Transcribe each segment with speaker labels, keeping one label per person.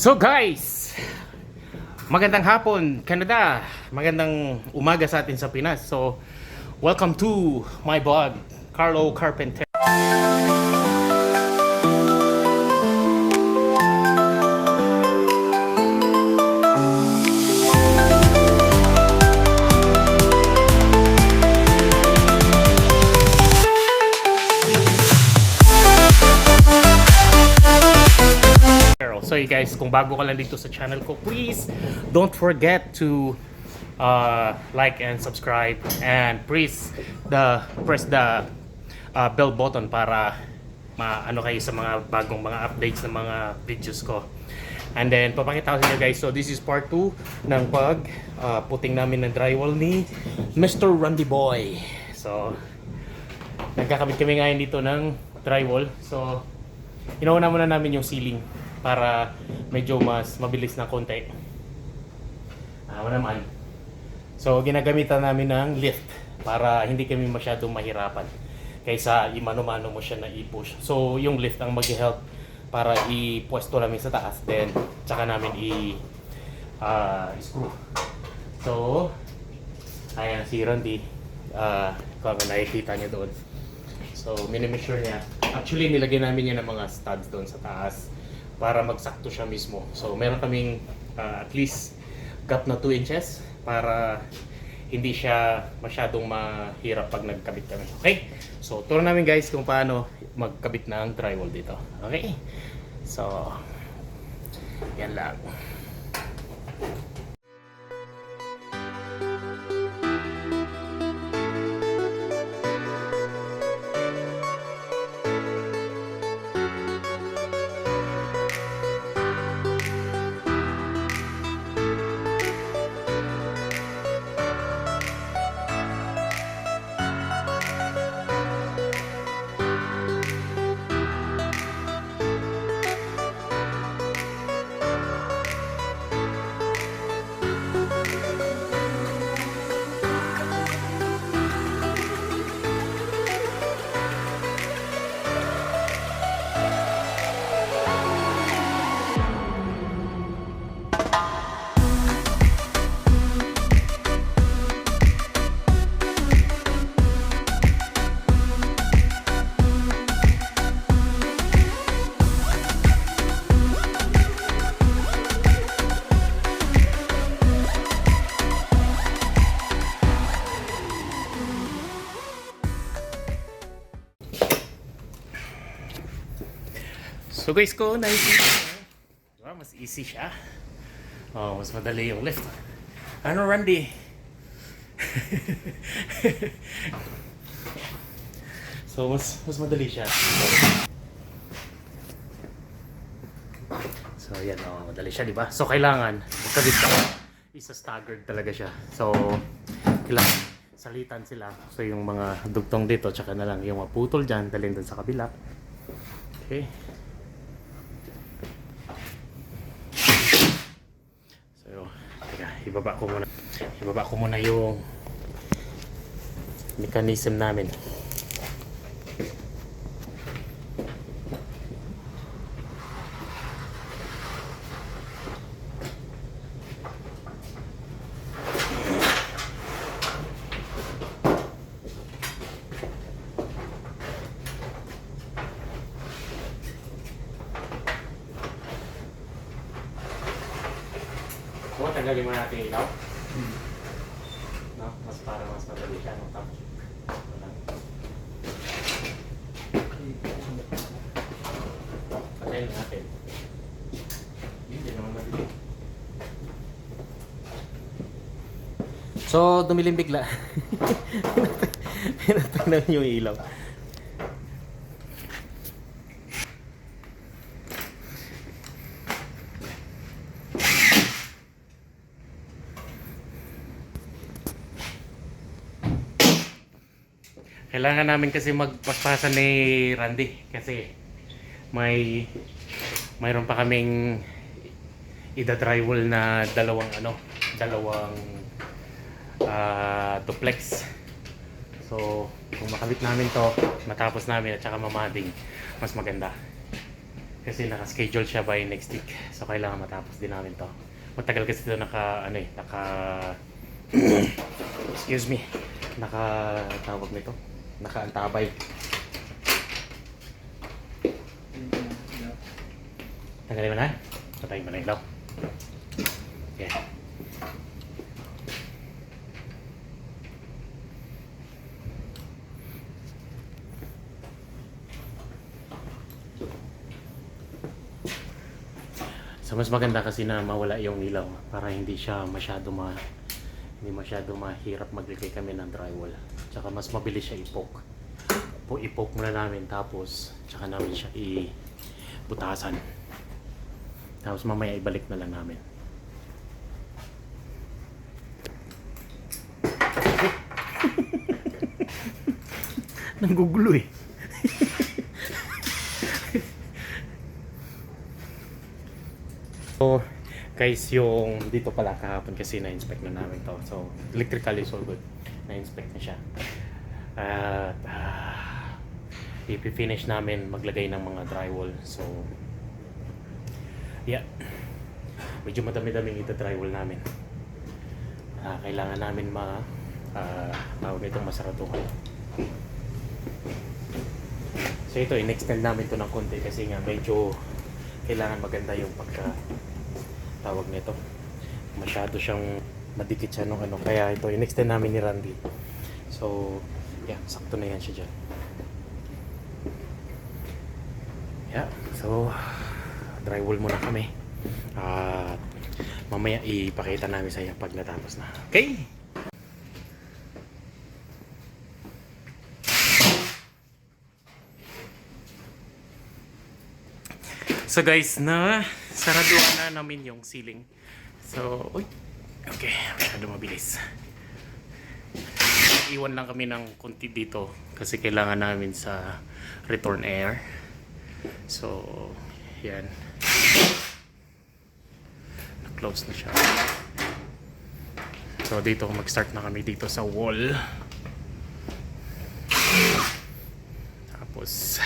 Speaker 1: So guys, magandang hapon Canada, magandang umaga sa atin sa Pinas. So welcome to my vlog, Carlo Carpenter. So you guys, kung bago ka lang dito sa channel ko, please don't forget to like and subscribe, and press the bell button para maano kayo sa mga bagong mga updates ng mga videos ko. And then papakita ko sa inyo guys, so this is part 2 ng puting namin ng drywall ni Mr. Randy Boy. So nagkakabit kami ngayon dito ng drywall. So inauna muna namin yung ceiling para medyo mas mabilis na konti. Naman. So ginagamitan namin ng lift para hindi kami masyadong mahirapan kaysa imano-mano mo siya na i-push. So yung lift ang mag-help para i-pwesto namin sa taas, then tsaka namin i-screw. So ayan si Randy, kung nakikita niyo doon. So minimeasure niya. Actually nilagyan namin niya ng mga studs doon sa taas para magsakto siya mismo. So meron kaming at least gap na 2 inches para hindi siya masyadong mahirap pag nagkabit kami. Okay? So turo namin guys kung paano magkabit ng drywall dito. Okay? So yan lang. So guys, ko naisip ko, diba, mas easy siya. Oh, mas madali yung lift. Ano Randy? So mas madali siya. So yan, madali siya, di ba? So kailangan magkabit ka. Isa staggered talaga siya. So kailangan salitan sila. So yung mga dugtong dito, tsaka na lang yung maputol dyan, dalhin dun sa kabila. Okay. Ibaba ko muna yung mechanism namin. So, tanggalin mo natin ilaw. No? Mas madali siya. No? Tapos, patayin natin. Hindi naman madali. So, dumilim bigla. Pinatanggal yung ilaw. Kailangan namin kasi magpaspasan ni Randy kasi mayroon pa kaming ida-drywall na dalawang duplex. So kung makabit namin to, matapos namin at saka mamading, mas maganda. Kasi naka-schedule siya by next week. So kailangan matapos din namin to. Matagal kasi ito naka excuse me, tawag nito, nakaantabay. Tanggalin mo na? Patayin mo na ilaw. Okay. So mas maganda kasi na mawala yung ilaw para hindi masyado mahirap maglagay kami ng drywall. Tsaka mas mabilis siya i-poke. I-poke muna namin tapos tsaka namin siya ibutasan. Tapos mamaya ibalik na lang namin. Nanggugulo eh. So, guys, yung dito pala kahapon kasi na-inspect na namin to. So, electrical is all good. Na-inspect na siya. At ipifinish namin maglagay ng mga drywall. So, yeah. Medyo madami-daming ito drywall namin. Kailangan namin tawag itong masaratuhan. So, ito, in-extend namin to ng konti kasi nga medyo kailangan maganda yung tawag nito. Masyado siyang madikit siya nung ano. Kaya ito, in-extend namin ni Randy. So, yeah, sakto na yan siya dyan. Yeah, so, drywall muna kami. At mamaya ipakita namin sa iyo pag natapos na. Okay? So guys, saraduhan na namin yung ceiling. So, okay, masyado mabilis. Iwan lang kami ng konti dito kasi kailangan namin sa return air. So, yan. Na-close na siya. So, dito mag-start na kami dito sa wall. Tapos,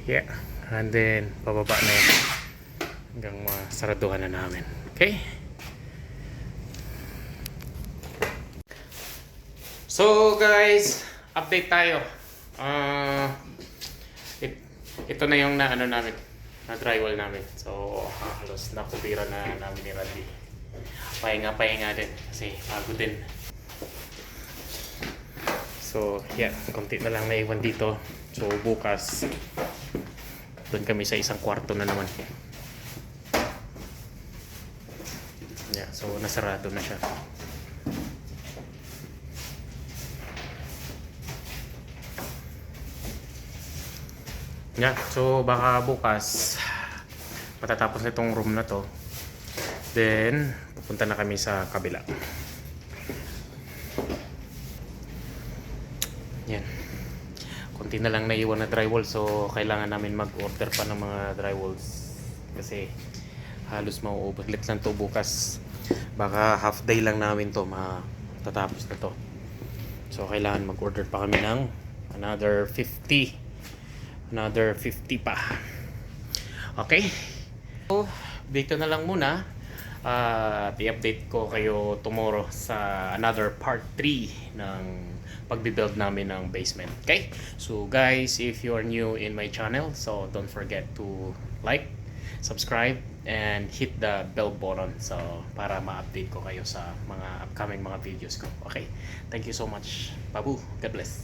Speaker 1: yeah. And then, pababa na yun. Hanggang masaraduhan na namin. Okay? So, guys, update tayo. Ito na yung na drywall namin. So, halos nakubira na namin ni Randy. Pahinga din kasi pagod din. So, yeah, konti na lang naiwan dito. So, bukas doon kami sa isang kwarto na naman. Yeah, so nasarado na siya. Yeah, so baka bukas matatapos na itong room na to. Then pupunta na kami sa kabila. Yan. Konti na lang naiwan na drywall, so kailangan namin mag-order pa ng mga drywalls kasi halos mauubos. Let lang to bukas. Baka half day lang namin to matatapos na to. So kailangan mag-order pa kami ng another 50 pa. Okay? So, dito na lang muna. I-update ko kayo tomorrow sa another part 3 ng pagbibuild namin ng basement. Okay? So guys, if you are new in my channel, so don't forget to like, subscribe, and hit the bell button so para ma-update ko kayo sa mga upcoming mga videos ko. Okay? Thank you so much. Babu. God bless.